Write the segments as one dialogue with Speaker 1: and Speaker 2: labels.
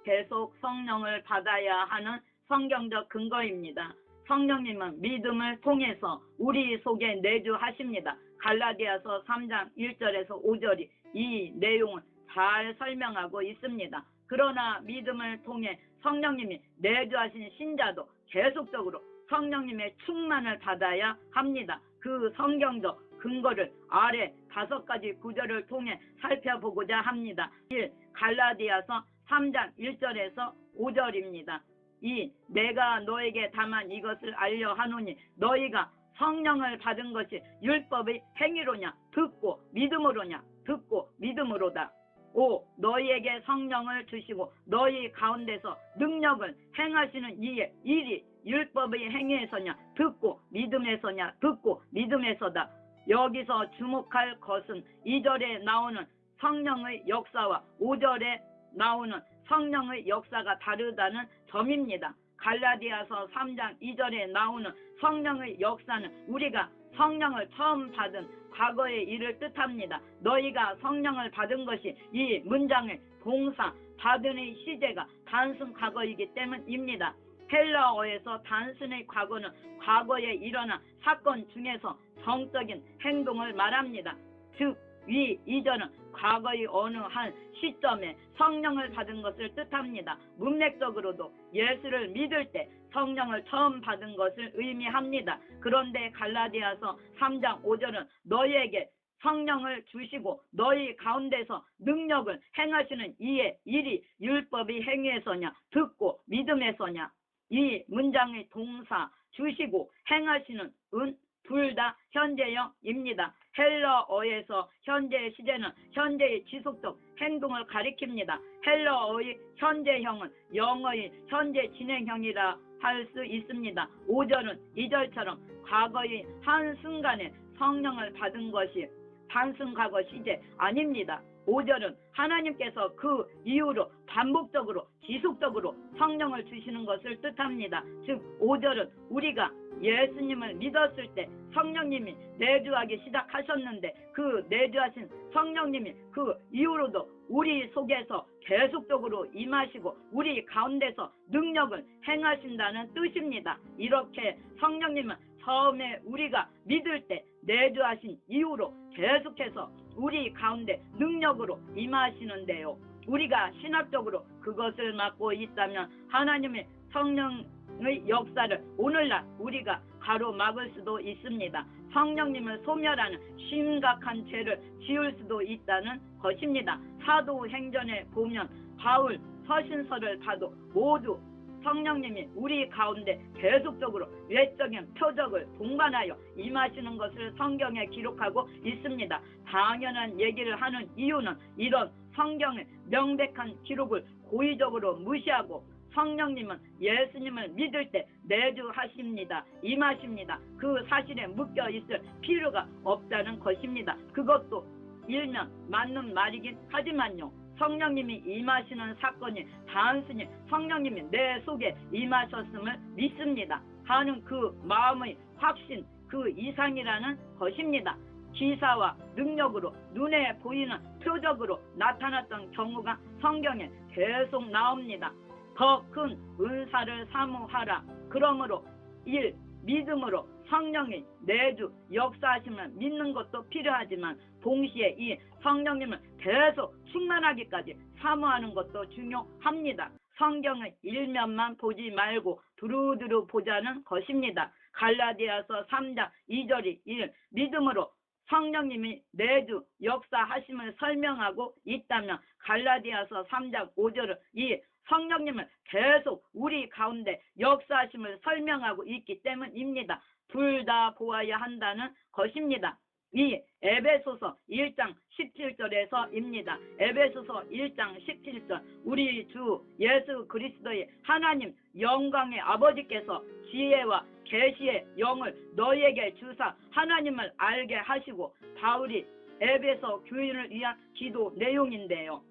Speaker 1: 계속 성령을 받아야 하는 성경적 근거입니다. 성령님은 믿음을 통해서 우리 속에 내주하십니다. 갈라디아서 3장 1절에서 5절이 이 내용을 잘 설명하고 있습니다. 그러나 믿음을 통해 성령님이 내주하신 신자도 계속적으로 성령님의 충만을 받아야 합니다. 그 성경적 근거를 아래 5가지 구절을 통해 살펴보고자 합니다. 1. 갈라디아서 3장 1절에서 5절입니다. 2. 내가 너에게 다만 이것을 알려 하노니 너희가 성령을 받은 것이 율법의 행위로냐 듣고 믿음으로냐 듣고 믿음으로다. 5. 너희에게 성령을 주시고 너희 가운데서 능력을 행하시는 이의 일이 율법의 행위에서냐 듣고 믿음에서냐 듣고 믿음에서다. 여기서 주목할 것은 2절에 나오는 성령의 역사와 5절에 나오는 성령의 역사가 다르다는 점입니다. 갈라디아서 3장 2절에 나오는 성령의 역사는 우리가 성령을 처음 받은 과거의 일을 뜻합니다. 너희가 성령을 받은 것이 이 문장의 동사 받은의 시제가 단순 과거이기 때문입니다. 헬라어에서 단순의 과거는 과거에 일어난 사건 중에서 정적인 행동을 말합니다. 즉, 위 2절은 과거의 어느 한 시점에 성령을 받은 것을 뜻합니다. 문맥적으로도 예수를 믿을 때 성령을 처음 받은 것을 의미합니다. 그런데 갈라디아서 3장 5절은 너희에게 성령을 주시고 너희 가운데서 능력을 행하시는 이의 일이 율법의 행위에서냐 듣고 믿음에서냐. 이 문장의 동사 주시고 행하시는 은 둘 다 현재형입니다. 헬라어에서 현재 시제는 현재의 지속적 행동을 가리킵니다. 헬라어의 현재형은 영어의 현재 진행형이라 할 수 있습니다. 5절은 2절처럼 과거의 한순간에 성령을 받은 것이 단순 과거 시제 아닙니다. 5절은 하나님께서 그 이후로 반복적으로 지속적으로 성령을 주시는 것을 뜻합니다. 즉 5절은 우리가 예수님을 믿었을 때 성령님이 내주하기 시작하셨는데 그 내주하신 성령님이 그 이후로도 우리 속에서 계속적으로 임하시고 우리 가운데서 능력을 행하신다는 뜻입니다. 이렇게 성령님은 처음에 우리가 믿을 때 내주하신 이후로 계속해서 우리 가운데 능력으로 임하시는데요. 우리가 신학적으로 그것을 맡고 있다면 하나님의 성령의 역사를 오늘날 우리가 가로막을 수도 있습니다. 성령님을 소멸하는 심각한 죄를 지을 수도 있다는 것입니다. 사도행전에 보면 바울 서신서를 봐도 모두 성령님이 우리 가운데 계속적으로 외적인 표적을 동반하여 임하시는 것을 성경에 기록하고 있습니다. 당연한 얘기를 하는 이유는 이런 성경의 명백한 기록을 고의적으로 무시하고 성령님은 예수님을 믿을 때 내주하십니다. 임하십니다. 그 사실에 묶여 있을 필요가 없다는 것입니다. 그것도 일면 맞는 말이긴 하지만요. 성령님이 임하시는 사건이 단순히 성령님이 내 속에 임하셨음을 믿습니다 하는 그 마음의 확신 그 이상이라는 것입니다. 기사와 능력으로 눈에 보이는 표적으로 나타났던 경우가 성경에 계속 나옵니다. 더 큰 은사를 사모하라. 그러므로 1. 믿음으로 성령이 내주 역사하심을 믿는 것도 필요하지만 동시에 이 성령님을 계속 충만하기까지 사모하는 것도 중요합니다. 성경의 일면만 보지 말고 두루두루 보자는 것입니다. 갈라디아서 3장 2절이 1. 믿음으로 성령님이 내주 역사하심을 설명하고 있다면 갈라디아서 3장 5절은 이 성령님을 계속 우리 가운데 역사하심을 설명하고 있기 때문입니다. 둘 다 보아야 한다는 것입니다. 이 에베소서 1장 17절에서입니다. 에베소서 1장 17절 우리 주 예수 그리스도의 하나님 영광의 아버지께서 지혜와 계시의 영을 너희에게 주사 하나님을 알게 하시고 바울이 에베소 교인을 위한 기도 내용인데요.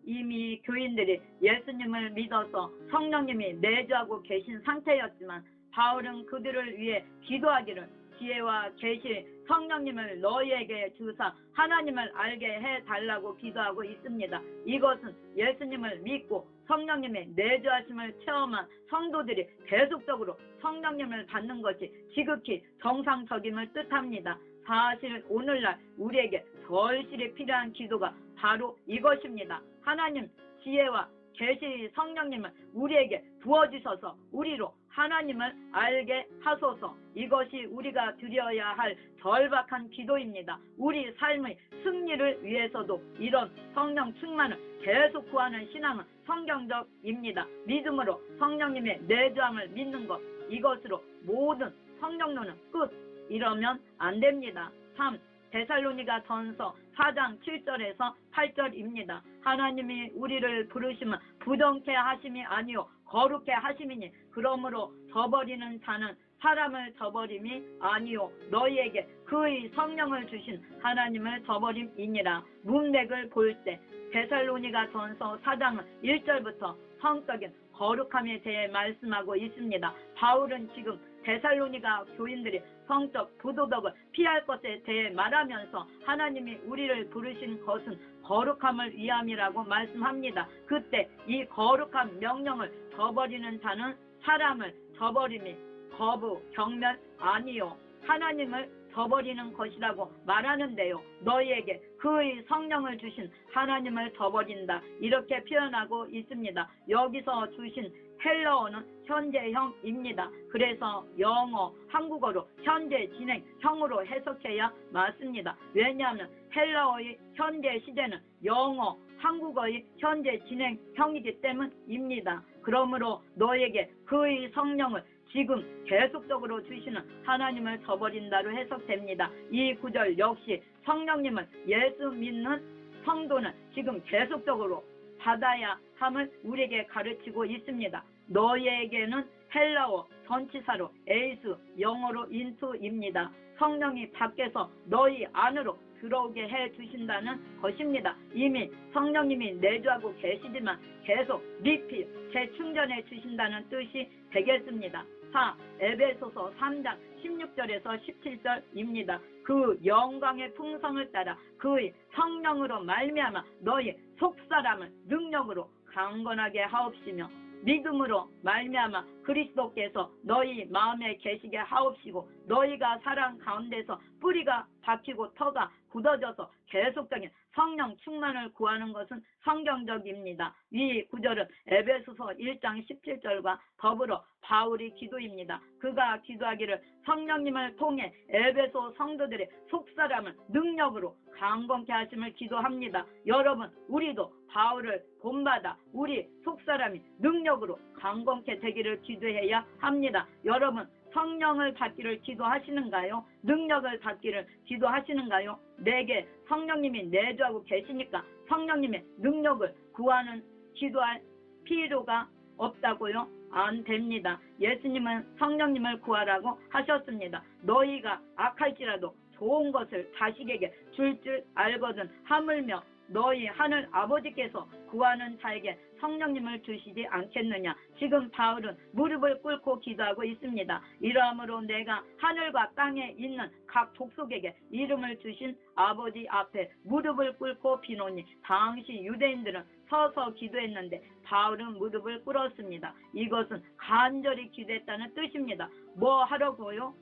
Speaker 1: 이미 교인들이 예수님을 믿어서 성령님이 내주하고 계신 상태였지만 바울은 그들을 위해 기도하기를 지혜와 계시 성령님을 너희에게 주사 하나님을 알게 해달라고 기도하고 있습니다. 이것은 예수님을 믿고 성령님의 내주하심을 체험한 성도들이 계속적으로 성령님을 받는 것이 지극히 정상적임을 뜻합니다. 사실 오늘날 우리에게 절실히 필요한 기도가 바로 이것입니다. 하나님 지혜와 계시 성령님을 우리에게 부어주셔서 우리로 하나님을 알게 하소서. 이것이 우리가 드려야 할 절박한 기도입니다. 우리 삶의 승리를 위해서도 이런 성령 충만을 계속 구하는 신앙은 성경적입니다. 믿음으로 성령님의 내주함을 믿는 것, 이것으로 모든 성령론은 끝. 이러면 안 됩니다. 3. 데살로니가 전서 4장 7절에서 8절입니다. 하나님이 우리를 부르시면 부정케 하심이 아니요 거룩케 하심이니 그러므로 저버리는 자는 사람을 저버림이 아니요 너희에게 그의 성령을 주신 하나님을 저버림이니라. 문맥을 볼 때 데살로니가 전서 4장 1절부터 성적인 거룩함에 대해 말씀하고 있습니다. 바울은 지금 데살로니가 교인들이 성적 부도덕을 피할 것에 대해 말하면서 하나님이 우리를 부르신 것은 거룩함을 위함이라고 말씀합니다. 그때 이 거룩한 명령을 저버리는 자는 사람을 저버림이 거부, 경멸 아니요 하나님을 저버리는 것이라고 말하는데요. 너희에게 그의 성령을 주신 하나님을 저버린다. 이렇게 표현하고 있습니다. 여기서 주신 헬라어는 현재형입니다. 그래서 영어, 한국어로 현재 진행형으로 해석해야 맞습니다. 왜냐하면 헬라어의 현재 시제는 영어, 한국어의 현재 진행형이기 때문입니다. 그러므로 너에게 그의 성령을 지금 계속적으로 주시는 하나님을 저버린다로 해석됩니다. 이 구절 역시 성령님을 예수 믿는 성도는 지금 계속적으로 받아야 함을 우리에게 가르치고 있습니다. 너희에게는 헬라어 전치사로 에이스, 영어로 인투입니다. 성령이 밖에서 너희 안으로 들어오게 해 주신다는 것입니다. 이미 성령님이 내주하고 계시지만 계속 리필, 재충전해 주신다는 뜻이 되겠습니다. 4. 에베소서 3장 16절에서 17절입니다. 그 영광의 풍성을 따라 그의 성령으로 말미암아 너희 속사람을 능력으로 강건하게 하옵시며 믿음으로 말미암아 그리스도께서 너희 마음에 계시게 하옵시고 너희가 사랑 가운데서 뿌리가 박히고 터가 굳어져서 계속적인 성령 충만을 구하는 것은 성경적입니다. 이 구절은 에베소서 1장 17절과 더불어 바울의 기도입니다. 그가 기도하기를 성령님을 통해 에베소 성도들의 속사람을 능력으로 강건케 하심을 기도합니다. 여러분, 우리도 바울을 본받아 우리 속사람이 능력으로 강건케 되기를 기도해야 합니다. 여러분, 성령을 받기를 기도하시는가요? 능력을 받기를 기도하시는가요? 내게 성령님이 내주하고 계시니까 성령님의 능력을 구하는 기도할 필요가 없다고요? 안 됩니다. 예수님은 성령님을 구하라고 하셨습니다. 너희가 악할지라도 좋은 것을 자식에게 줄 알거든 하물며 너희 하늘 아버지께서 구하는 자에게 성령님을 주시지 않겠느냐. 지금 바울은 무릎을 꿇고 기도하고 있습니다. 이러함으로 내가 하늘과 땅에 있는 각 족속에게 이름을 주신 아버지 앞에 무릎을 꿇고 비노니 당시 유대인들은 서서 기도했는데 바울은 무릎을 꿇었습니다. 이것은 간절히 기도했다는 뜻입니다. 뭐 하려고요?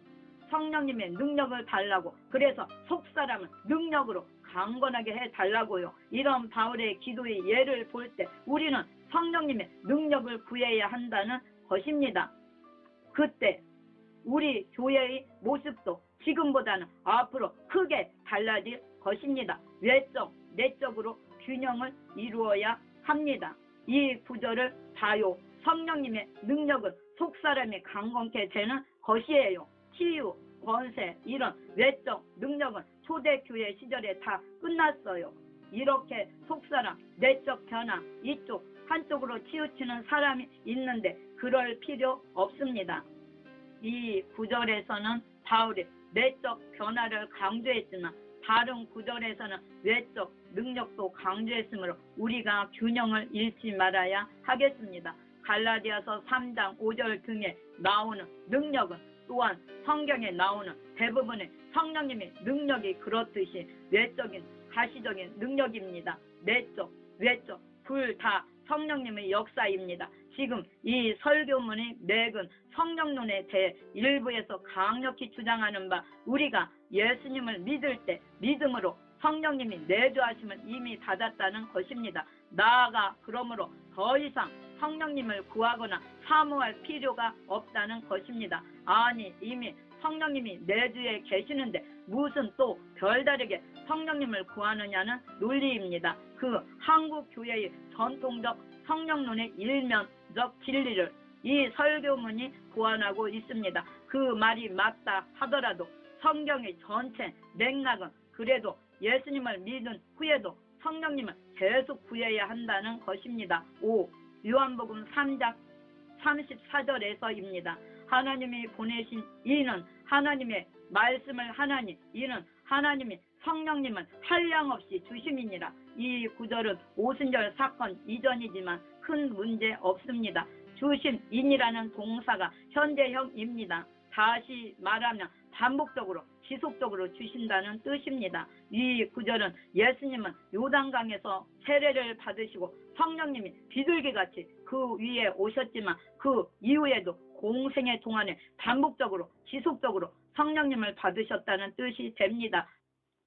Speaker 1: 성령님의 능력을 달라고. 그래서 속사람은 능력으로 강건하게 해달라고요. 이런 바울의 기도의 예를 볼 때 우리는 성령님의 능력을 구해야 한다는 것입니다. 그때 우리 교회의 모습도 지금보다는 앞으로 크게 달라질 것입니다. 외적, 내적으로 균형을 이루어야 합니다. 이 구절을 봐요. 성령님의 능력은 속사람이 강건케 되는 것이에요. 치유, 권세, 이런 외적 능력은 초대교회 시절에 다 끝났어요. 이렇게 속사람, 내적 변화, 이쪽 한쪽으로 치우치는 사람이 있는데 그럴 필요 없습니다. 이 구절에서는 바울이 내적 변화를 강조했지만 다른 구절에서는 외적 능력도 강조했으므로 우리가 균형을 잃지 말아야 하겠습니다. 갈라디아서 3장 5절 등에 나오는 능력은 또한 성경에 나오는 대부분의 성령님의 능력이 그렇듯이 외적인 가시적인 능력입니다. 내적, 외적 둘 다 성령님의 역사입니다. 지금 이 설교문이 맥은 성령론에 대해 일부에서 강력히 주장하는 바 우리가 예수님을 믿을 때 믿음으로 성령님이 내주하심을 이미 받았다는 것입니다. 나아가 그러므로 더 이상 성령님을 구하거나 사모할 필요가 없다는 것입니다. 아니 이미 성령님이 내주에 계시는데 무슨 또 별다르게 성령님을 구하느냐는 논리입니다. 그 한국 교회의 전통적 성령론의 일면적 진리를 이 설교문이 보완하고 있습니다. 그 말이 맞다 하더라도 성경의 전체 맥락은 그래도 예수님을 믿은 후에도 성령님을 계속 구해야 한다는 것입니다. 5. 요한복음 3장 34절에서입니다. 하나님이 보내신 이는 하나님의 말씀을 하나니 이는 하나님이 성령님을 한량없이 주심이니라. 이 구절은 오순절 사건 이전이지만 큰 문제 없습니다. 주심인이라는 동사가 현재형입니다. 다시 말하면 반복적으로 지속적으로 주신다는 뜻입니다. 이 구절은 예수님은 요단강에서 세례를 받으시고 성령님이 비둘기같이 그 위에 오셨지만 그 이후에도 공생의 동안에 반복적으로 지속적으로 성령님을 받으셨다는 뜻이 됩니다.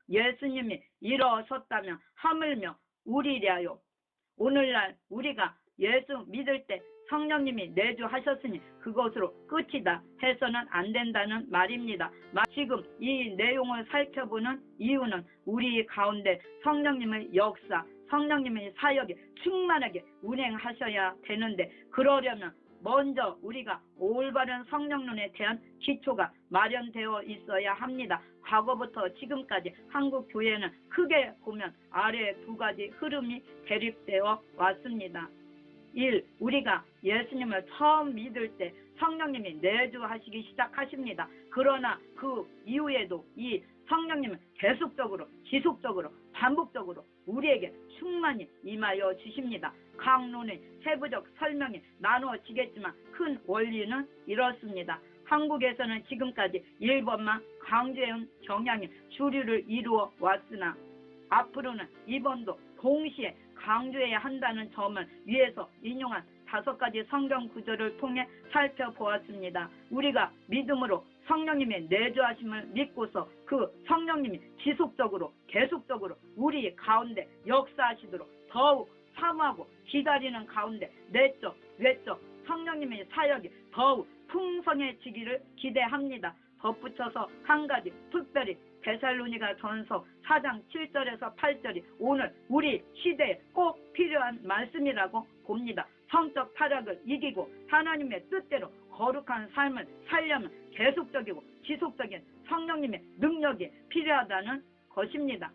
Speaker 1: 예수님이 일어섰다면 하물며 우리랴요. 오늘날 우리가 예수 믿을 때 성령님이 내주하셨으니 그것으로 끝이다 해서는 안 된다는 말입니다. 지금 이 내용을 살펴보는 이유는 우리 가운데 성령님의 역사, 성령님의 사역이 충만하게 운행하셔야 되는데 그러려면 먼저 우리가 올바른 성령론에 대한 기초가 마련되어 있어야 합니다. 과거부터 지금까지 한국 교회는 크게 보면 아래 두 가지 흐름이 대립되어 왔습니다. 1. 우리가 예수님을 처음 믿을 때 성령님이 내주하시기 시작하십니다. 그러나 그 이후에도 이 성령님은 계속적으로 지속적으로 반복적으로 우리에게 충만히 임하여 주십니다. 강론의 세부적 설명이 나누어지겠지만 큰 원리는 이렇습니다. 한국에서는 지금까지 1번만 강조해온 경향이 주류를 이루어 왔으나 앞으로는 2번도 동시에 강조해야 한다는 점을 위해서 인용한 5가지 성경 구절을 통해 살펴보았습니다. 우리가 믿음으로 성령님의 내주하심을 믿고서 그 성령님이 지속적으로 계속적으로 우리 가운데 역사하시도록 더욱 사모하고 기다리는 가운데 내적 외적 성령님의 사역이 더욱 풍성해지기를 기대합니다. 덧붙여서 한 가지 특별히 데살로니가 전서 4장 7절에서 8절이 오늘 우리 시대에 꼭 필요한 말씀이라고 봅니다. 성적 타락을 이기고 하나님의 뜻대로 거룩한 삶을 살려면 계속적이고 지속적인 성령님의 능력이 필요하다는 것입니다.